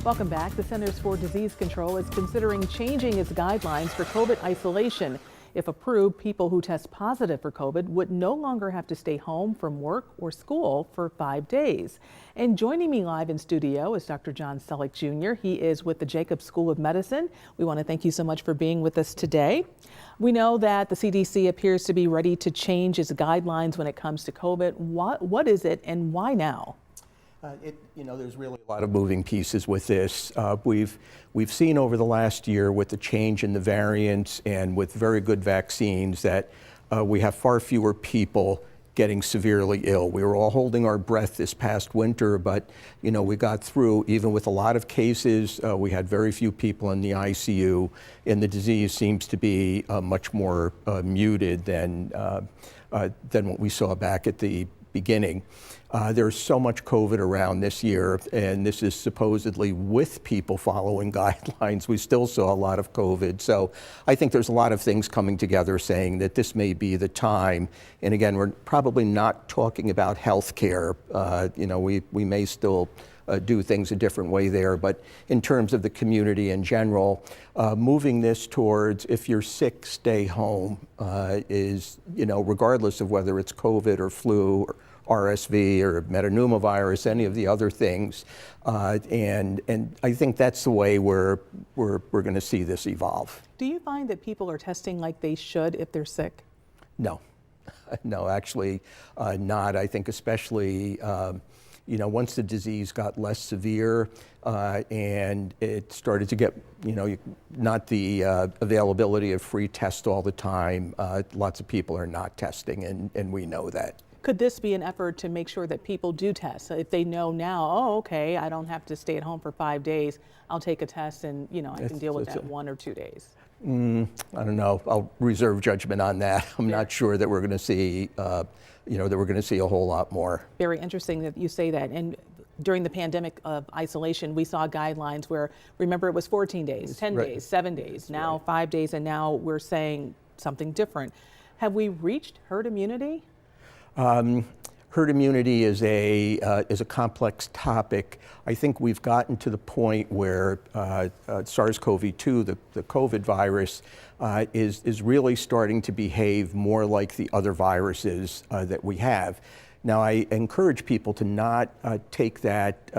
Welcome back. The Centers for Disease Control is considering changing its guidelines for COVID isolation. If approved, people who test positive for COVID would no longer have to stay home from work or school for 5 days. And joining me live in studio is Dr. John Selleck Jr. He is with the Jacobs School of Medicine. We want to thank you so much for being with us today. We know that the CDC appears to be ready to change its guidelines when it comes to COVID. What is it and why now? There's really a lot of moving pieces with this. We've seen over the last year with the change in the variants and with very good vaccines that we have far fewer people getting severely ill. We were all holding our breath this past winter, but we got through. Even with a lot of cases, we had very few people in the ICU, and the disease seems to be much more muted than what we saw back at the beginning. There's so much COVID around this year, and this is supposedly with people following guidelines. We still saw a lot of COVID. So I think there's a lot of things coming together saying that this may be the time. And again, we're probably not talking about health care. We may still do things a different way there, but in terms of the community in general, moving this towards if you're sick, stay home is, regardless of whether it's COVID or flu or RSV or metapneumovirus, any of the other things, and I think that's the way we're going to see this evolve. Do you find that people are testing like they should if they're sick? No, no, actually not. I think especially once the disease got less severe and it started to get, not the availability of free tests all the time, lots of people are not testing, and we know that. Could this be an effort to make sure that people do test? So if they know now, oh, okay, I don't have to stay at home for 5 days, I'll take a test and, I can deal with that 1 or 2 days. I don't know. I'll reserve judgment on that. I'm not sure that we're going to see, that we're going to see a whole lot more. Very interesting that you say that. And during the pandemic of isolation, we saw guidelines where, remember, it was 14 days, 10 right. days, 7 days, now 5 days, and now we're saying something different. Have we reached herd immunity? Herd immunity is a complex topic. I think we've gotten to the point where SARS-CoV-2, the COVID virus, is really starting to behave more like the other viruses that we have. Now, I encourage people to not take that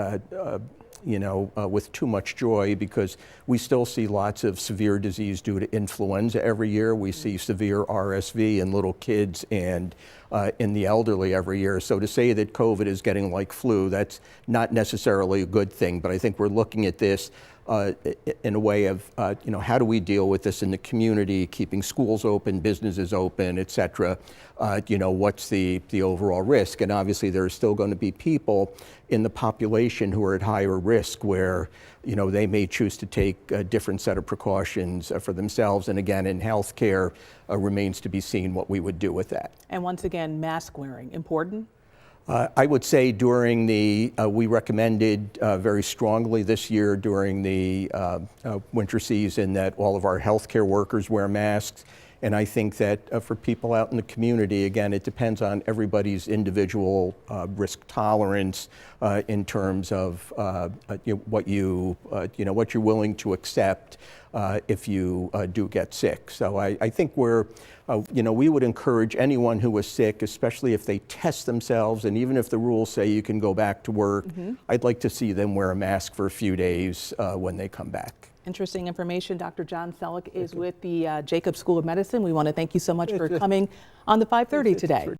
with too much joy, because we still see lots of severe disease due to influenza every year. We see severe RSV in little kids and in the elderly every year. So to say that COVID is getting like flu, that's not necessarily a good thing. But I think we're looking at this in a way of, how do we deal with this in the community, keeping schools open, businesses open, et cetera. What's the overall risk? And obviously there are still going to be people in the population who are at higher risk where, they may choose to take a different set of precautions for themselves. And again, in healthcare, remains to be seen what we would do with that. And once again, mask wearing, important? I would say during we recommended very strongly this year during the winter season that all of our healthcare workers wear masks. And I think that for people out in the community, again, it depends on everybody's individual risk tolerance in terms of what you're willing to accept if you do get sick. So I think we would encourage anyone who is sick, especially if they test themselves, and even if the rules say you can go back to work, I'd like to see them wear a mask for a few days when they come back. Interesting information. Dr. John Selleck is with the Jacobs School of Medicine. We want to thank you so much for coming on the 5:30 today.